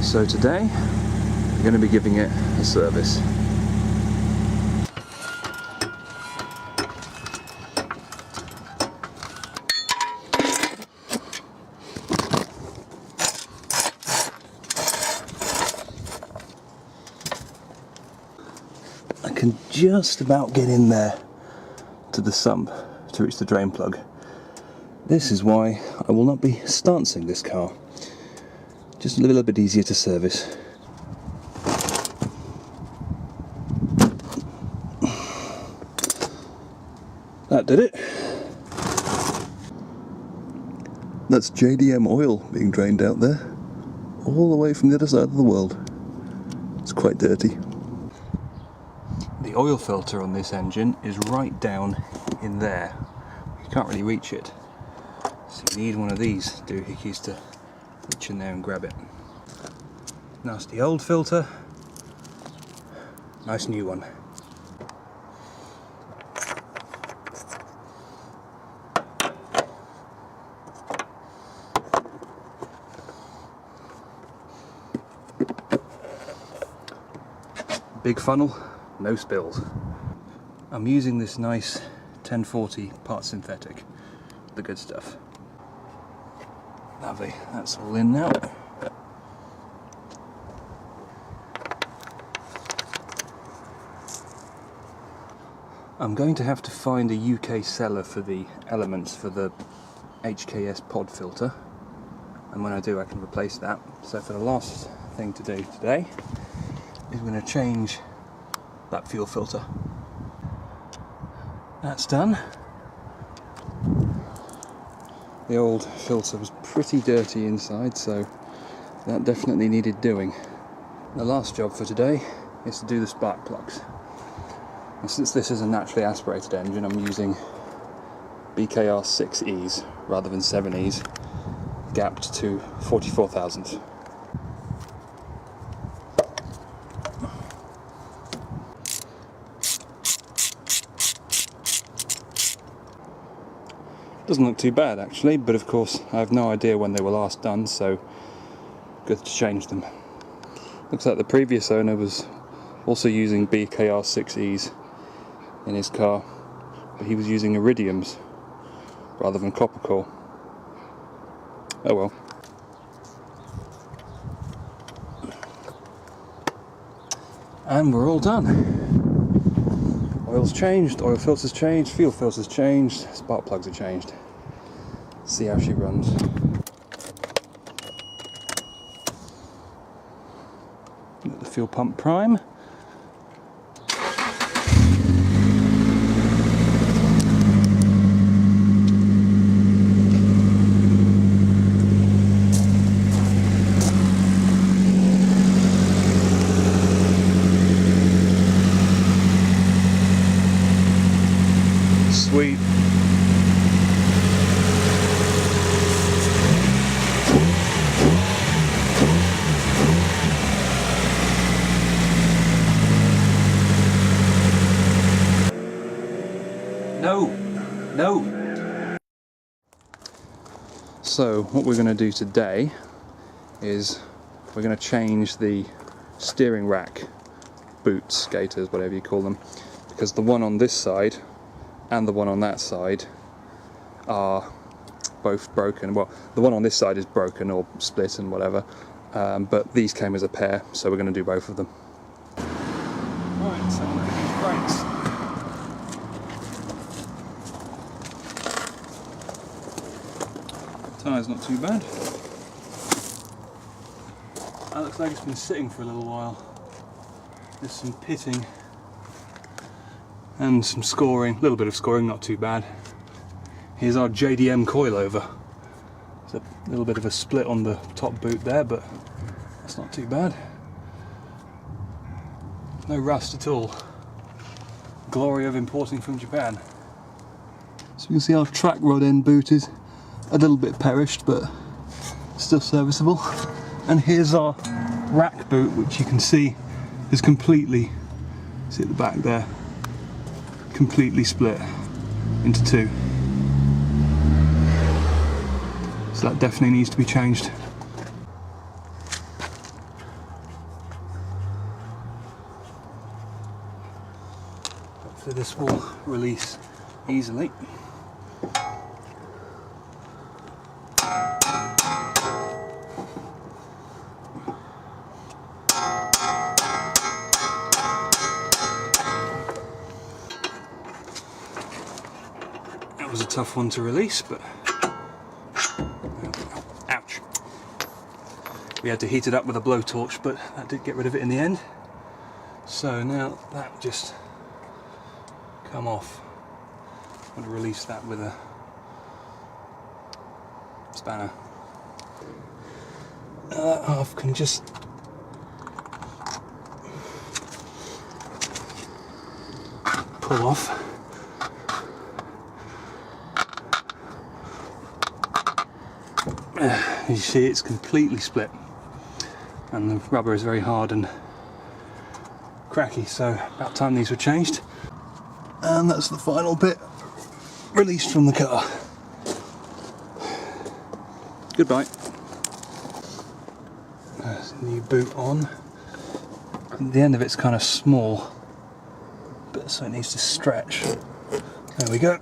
So today we're going to be giving it a service. I can just about get in there to the sump to reach the drain plug. This is why I will not be stancing this car. Just a little bit easier to service. That did it. That's JDM oil being drained out there, all the way from the other side of the world. It's quite dirty. The oil filter on this engine is right down in there. You can't really reach it. So you need one of these doohickeys to reach in there and grab it. Nasty old filter, nice new one. Big funnel, no spills. I'm using this nice 1040 part synthetic, the good stuff. Lovely, that's all in now. I'm going to have to find a UK seller for the elements for the HKS pod filter, and when I do I can replace that. So for the last thing to do today is we're going to change that fuel filter. That's done. The old filter was pretty dirty inside, so that definitely needed doing. The last job for today is to do the spark plugs. And since this is a naturally aspirated engine, I'm using BKR 6Es rather than 7Es, gapped to 44 thousandths. Doesn't look too bad actually, but of course I have no idea when they were last done, so good to change them. Looks like the previous owner was also using BKR 6Es in his car, but he was using iridiums rather than copper core. Oh well. And we're all done. Oil's changed, oil filter's changed, fuel filter's changed, spark plugs are changed. See how she runs. Let the fuel pump prime. Sweet. No. So what we're going to do today is we're going to change the steering rack boots, gaiters, whatever you call them, because the one on this side and the one on that side are both broken. Well, the one on this side is broken or split and whatever, but these came as a pair, so we're going to do both of them. Right, so I'm going to use brakes. Tyre's not too bad. That looks like it's been sitting for a little while. There's some pitting and some scoring, a little bit of scoring, not too bad. Here's our JDM coilover. There's a little bit of a split on the top boot there, but that's not too bad. No rust at all. Glory of importing from Japan. So you can see our track rod end boot is a little bit perished, but still serviceable. And here's our rack boot, which you can see is completely, see at the back there, completely split into two. So that definitely needs to be changed. hopefully this will release easily. That was a tough one to release, but ouch. We had to heat it up with a blowtorch, but that did get rid of it in the end. So now that just come off. I'm going to release that with a spanner. Now that half can just pull off. You see, it's completely split, and the rubber is very hard and cracky, so about time these were changed. And that's the final bit released from the car. Goodbye. There's a new boot on. The end of it's kind of small, but so it needs to stretch. There we go.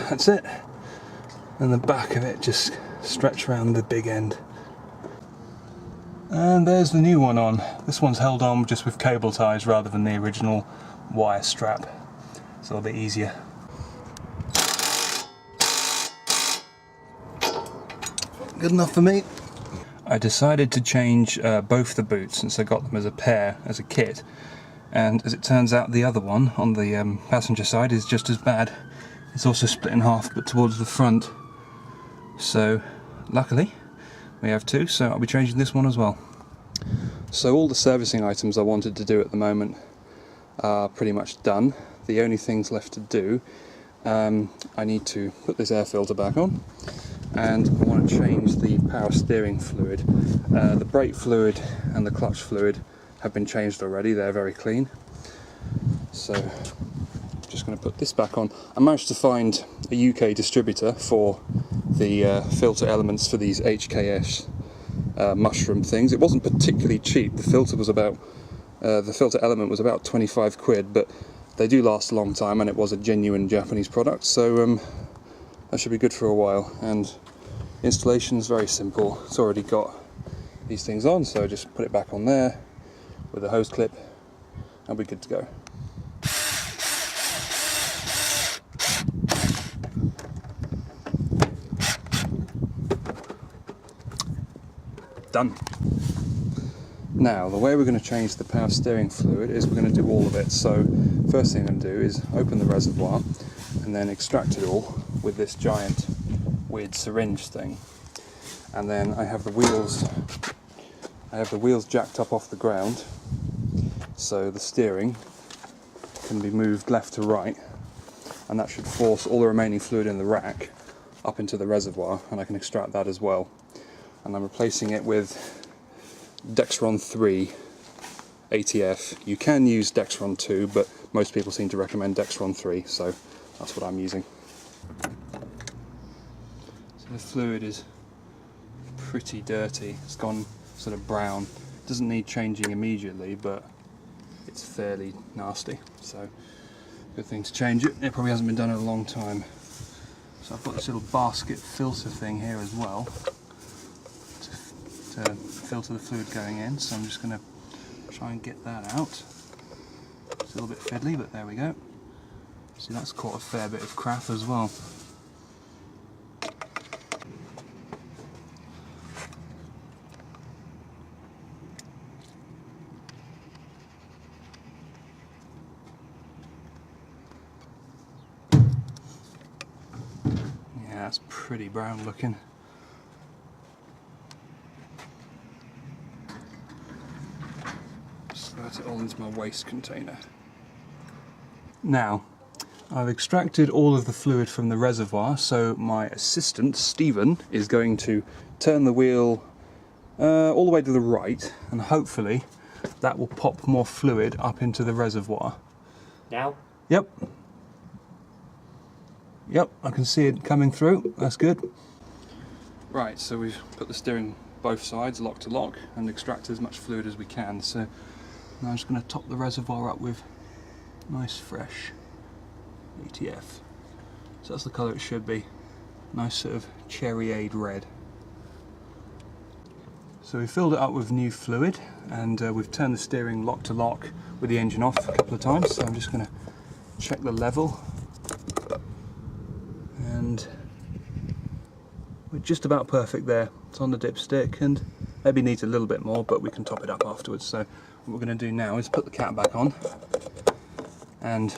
That's it. And the back of it just stretch around the big end. And there's the new one on. This one's held on just with cable ties rather than the original wire strap. It's a little bit easier. Good enough for me. I decided to change both the boots since I got them as a pair, as a kit. And as it turns out, the other one on the passenger side is just as bad. It's also split in half, but towards the front. So, luckily, we have two, so I'll be changing this one as well. So all the servicing items I wanted to do at the moment are pretty much done. The only things left to do, I need to put this air filter back on, and I want to change the power steering fluid. The brake fluid and the clutch fluid have been changed already, they're very clean. So, just going to put this back on. I managed to find a UK distributor for the filter elements for these HKS mushroom things. It wasn't particularly cheap. The filter was about the filter element was about 25 quid, but they do last a long time, and it was a genuine Japanese product, so that should be good for a while. And installation is very simple. It's already got these things on, so just put it back on there with a hose clip and we're good to go. Done. Now, the way we're going to change the power steering fluid is we're going to do all of it. So, first thing I'm going to do is open the reservoir and then extract it all with this giant weird syringe thing. And then I have the wheels jacked up off the ground, so the steering can be moved left to right, and that should force all the remaining fluid in the rack up into the reservoir, and I can extract that as well. And I'm replacing it with Dexron 3 ATF. You can use Dexron 2, but most people seem to recommend Dexron 3, so that's what I'm using. So the fluid is pretty dirty. It's gone sort of brown. It doesn't need changing immediately, but it's fairly nasty, so good thing to change it. It probably hasn't been done in a long time. So I've got this little basket filter thing here as well to filter the fluid going in, so I'm just going to try and get that out. It's a little bit fiddly, but there we go. See, that's caught a fair bit of crap as well. Yeah, that's pretty brown looking. Squirt it all into my waste container. Now, I've extracted all of the fluid from the reservoir, so my assistant, Stephen, is going to turn the wheel all the way to the right, and hopefully that will pop more fluid up into the reservoir. Now? Yep. Yep, I can see it coming through. That's good. Right, so we've put the steering both sides lock to lock and extract as much fluid as we can. So now I'm just going to top the reservoir up with nice fresh ATF. So that's the colour it should be. Nice sort of cherryade red. So we filled it up with new fluid, and we've turned the steering lock to lock with the engine off a couple of times. So I'm just going to check the level, and we're just about perfect there. It's on the dipstick and maybe needs a little bit more, but we can top it up afterwards. So what we're going to do now is put the cap back on and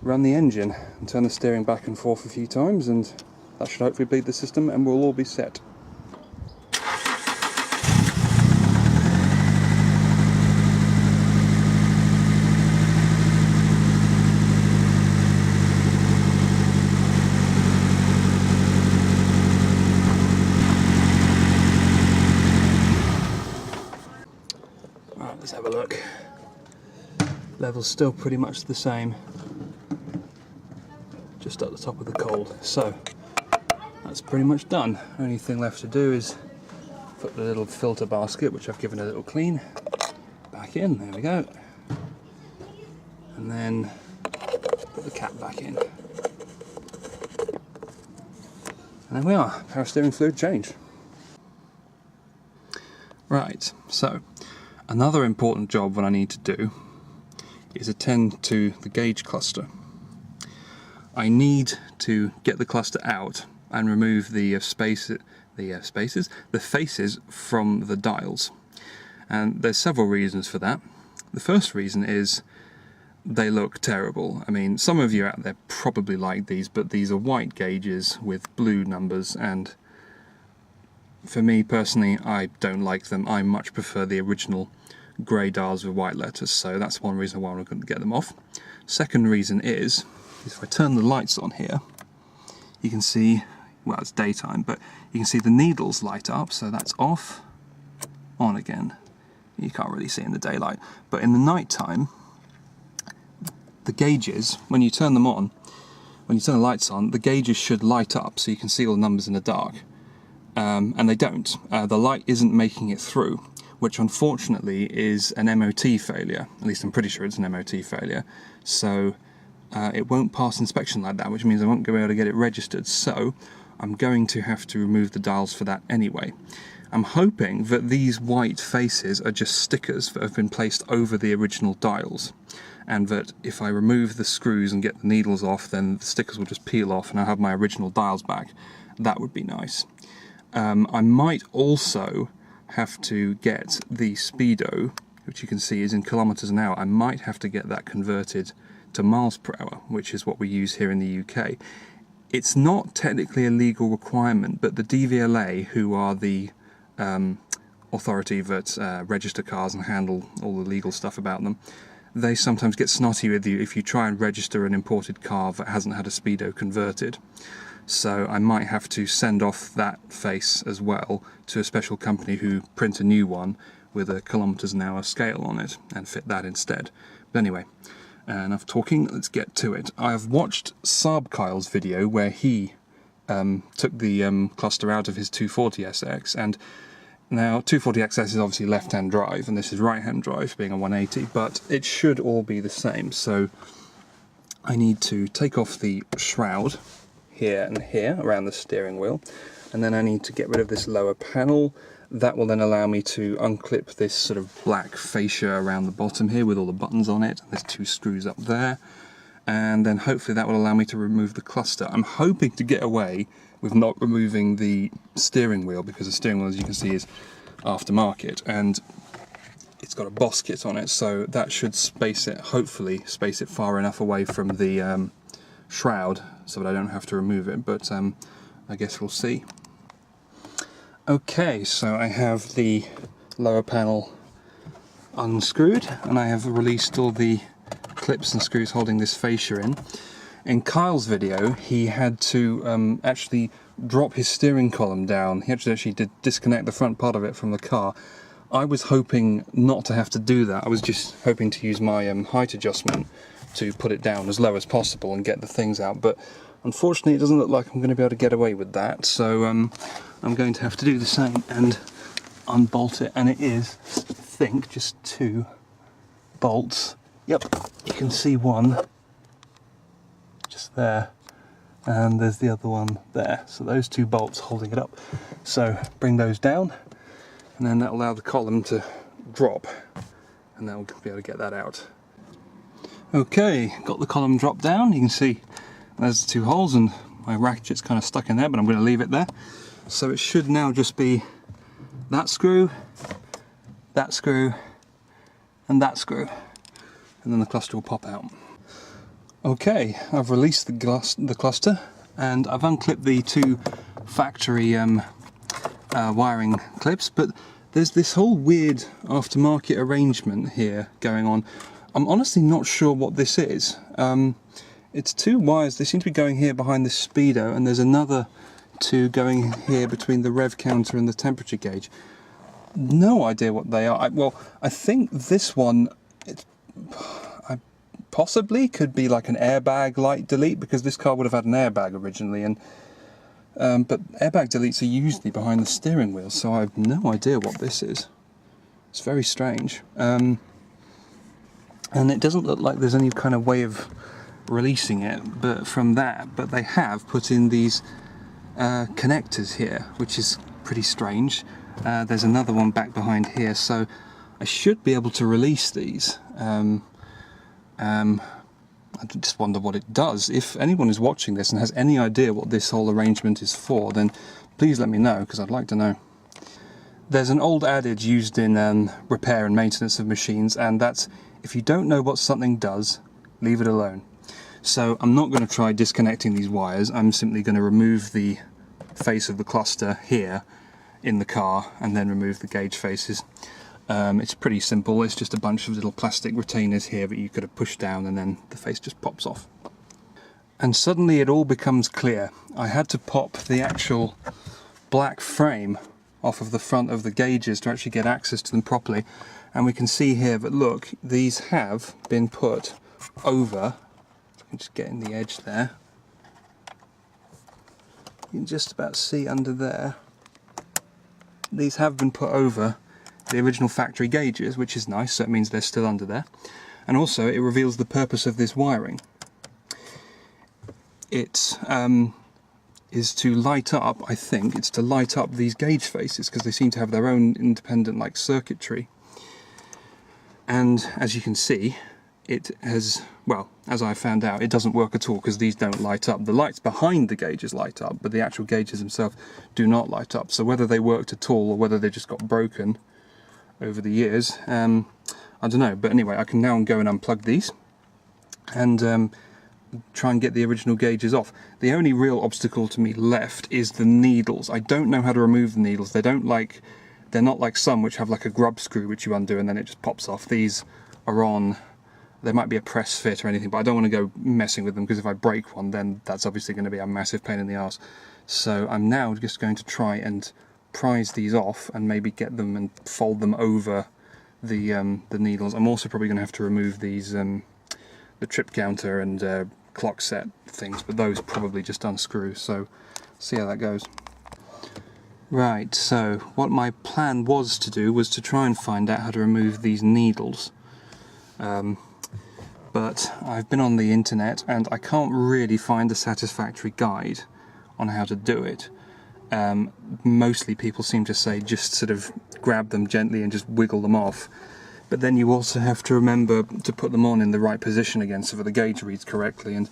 run the engine and turn the steering back and forth a few times, and that should hopefully bleed the system and we'll all be set. Right, let's have a look. Level's still pretty much the same, just at the top of the cold. So that's pretty much done. Only thing left to do is put the little filter basket, which I've given a little clean, back in. There we go. And then put the cap back in. And there we are, power steering fluid change. Right, so another important job what I need to do is attend to the gauge cluster. I need to get the cluster out and remove the faces from the dials. And there's several reasons for that. The first reason is they look terrible. I mean, some of you out there probably like these, but these are white gauges with blue numbers, and for me personally, I don't like them. I much prefer the original grey dials with white letters, so that's one reason why I'm going to get them off. Second reason is if I turn the lights on here, you can see, well, it's daytime, but you can see the needles light up, so that's off, on again. You can't really see in the daylight, but in the night time, the gauges, when you turn them on, when you turn the lights on, the gauges should light up so you can see all the numbers in the dark, and they don't. The light isn't making it through, which unfortunately is an MOT failure. At least I'm pretty sure it's an MOT failure. So it won't pass inspection like that, which means I won't be able to get it registered. So I'm going to have to remove the dials for that anyway. I'm hoping that these white faces are just stickers that have been placed over the original dials, and that if I remove the screws and get the needles off, then the stickers will just peel off and I'll have my original dials back. That would be nice. I might also have to get the speedo, which you can see is in kilometers an hour. I might have to get that converted to miles per hour, which is what we use here in the UK. It's not technically a legal requirement, but the DVLA, who are the authority that register cars and handle all the legal stuff about them, they sometimes get snotty with you if you try and register an imported car that hasn't had a speedo converted. So I might have to send off that face as well to a special company who print a new one with a kilometers an hour scale on it and fit that instead. But anyway, enough talking, let's get to it. I've watched Saab Kyle's video where he took the cluster out of his 240SX, and now 240XS is obviously left-hand drive and this is right-hand drive being a 180, but it should all be the same. So I need to take off the shroud here and here around the steering wheel, and then I need to get rid of this lower panel. That will then allow me to unclip this sort of black fascia around the bottom here with all the buttons on it. There's two screws up there, and then hopefully that will allow me to remove the cluster. I'm hoping to get away with not removing the steering wheel, because the steering wheel, as you can see, is aftermarket and it's got a Boss kit on it, so that should space it, hopefully space it far enough away from the shroud so that I don't have to remove it, but I guess we'll see. Okay, so I have the lower panel unscrewed and I have released all the clips and screws holding this fascia in. In Kyle's video, he had to actually drop his steering column down. He actually did disconnect the front part of it from the car. I was hoping not to have to do that. I was just hoping to use my height adjustment to put it down as low as possible and get the things out, but unfortunately it doesn't look like I'm going to be able to get away with that, so I'm going to have to do the same and unbolt it, and it is, I think, just 2 bolts. Yep, you can see one just there, and there's the other one there. So those 2 bolts holding it up. So bring those down, and then that'll allow the column to drop, and then we'll be able to get that out. Okay, got the column dropped down. You can see there's the 2 holes, and my ratchet's kind of stuck in there, but I'm going to leave it there. So it should now just be that screw, and that screw, and then the cluster will pop out. Okay, I've released the cluster, and I've unclipped the 2 factory wiring clips, but there's this whole weird aftermarket arrangement here going on. I'm honestly not sure what this is. It's 2 wires, they seem to be going here behind this speedo, and there's another 2 going here between the rev counter and the temperature gauge. No idea what they are. I think this one, possibly could be like an airbag light delete, because this car would have had an airbag originally, and but airbag deletes are usually behind the steering wheel, so I have no idea what this is. It's very strange. And it doesn't look like there's any kind of way of releasing it but they have put in these connectors here, which is pretty strange. There's another one back behind here, so I should be able to release these. I just wonder what it does. If anyone is watching this and has any idea what this whole arrangement is for, then please let me know, because I'd like to know. There's an old adage used in repair and maintenance of machines, and that's, if you don't know what something does, leave it alone. So I'm not going to try disconnecting these wires. I'm simply going to remove the face of the cluster here in the car, and then remove the gauge faces. It's pretty simple. It's just a bunch of little plastic retainers here that you could have pushed down, and then the face just pops off. And suddenly it all becomes clear. I had to pop the actual black frame off of the front of the gauges to actually get access to them properly, and we can see here that, look, these have been put over. I can just get in the edge there. You can just about see under there. These have been put over the original factory gauges, which is nice, so it means they're still under there. And also it reveals the purpose of this wiring. It is to light up, I think, it's to light up these gauge faces, because they seem to have their own independent like circuitry. And as you can see, it has, well, as I found out, it doesn't work at all, because these don't light up. The lights behind the gauges light up, but the actual gauges themselves do not light up. So whether they worked at all, or whether they just got broken over the years, I don't know. But anyway, I can now go and unplug these and try and get the original gauges off. The only real obstacle to me left is the needles. I don't know how to remove the needles. They're not like some which have like a grub screw which you undo and then it just pops off. These are on, there might be a press fit or anything, but I don't want to go messing with them, because if I break one, then that's obviously going to be a massive pain in the arse. So I'm now just going to try and prise these off and maybe get them and fold them over the needles. I'm also probably going to have to remove these the trip counter and clock set things, but those probably just unscrew, so see how that goes. Right, so what my plan was to do was to try and find out how to remove these needles, but I've been on the internet and I can't really find a satisfactory guide on how to do it. Mostly people seem to say just sort of grab them gently and just wiggle them off, but then you also have to remember to put them on in the right position again so that the gauge reads correctly, and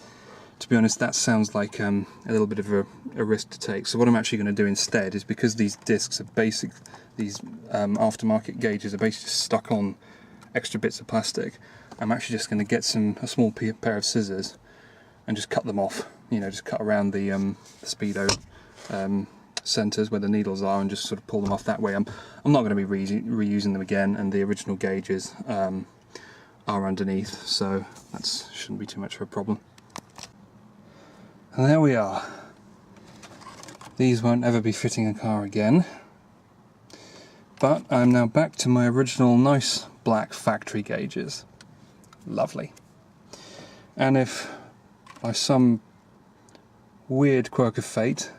to be honest that sounds like a little bit of a risk to take. So what I'm actually going to do instead is, because these discs are basic, these aftermarket gauges are basically stuck on extra bits of plastic, I'm actually just going to get a small pair of scissors and just cut them off, you know, just cut around the speedo centres where the needles are and just sort of pull them off that way. I'm not going to be reusing them again, and the original gauges are underneath, so that shouldn't be too much of a problem. And there we are. These won't ever be fitting a car again, but I'm now back to my original nice black factory gauges. Lovely. And if by some weird quirk of fate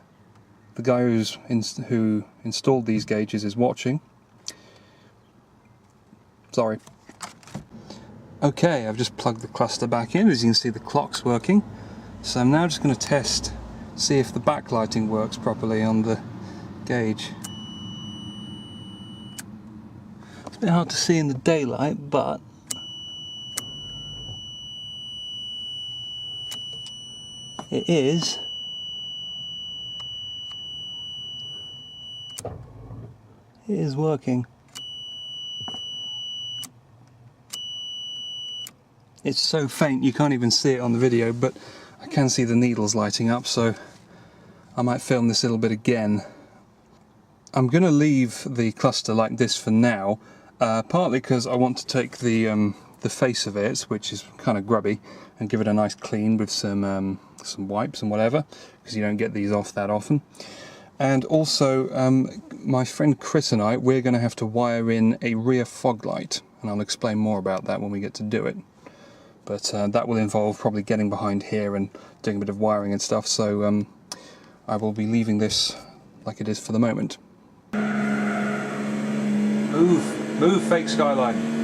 the guy who installed these gauges is watching, Sorry. Okay, I've just plugged the cluster back in. As you can see, the clock's working. So I'm now just going to test, see if the backlighting works properly on the gauge. It's a bit hard to see in the daylight, but it is. It is working. It's so faint you can't even see it on the video, but I can see the needles lighting up, so I might film this a little bit again. I'm going to leave the cluster like this for now, partly because I want to take the face of it, which is kind of grubby, and give it a nice clean with some wipes and whatever, because you don't get these off that often. And also, my friend Chris and I, we're going to have to wire in a rear fog light, and I'll explain more about that when we get to do it. But that will involve probably getting behind here and doing a bit of wiring and stuff, so I will be leaving this like it is for the moment. Move, fake skyline.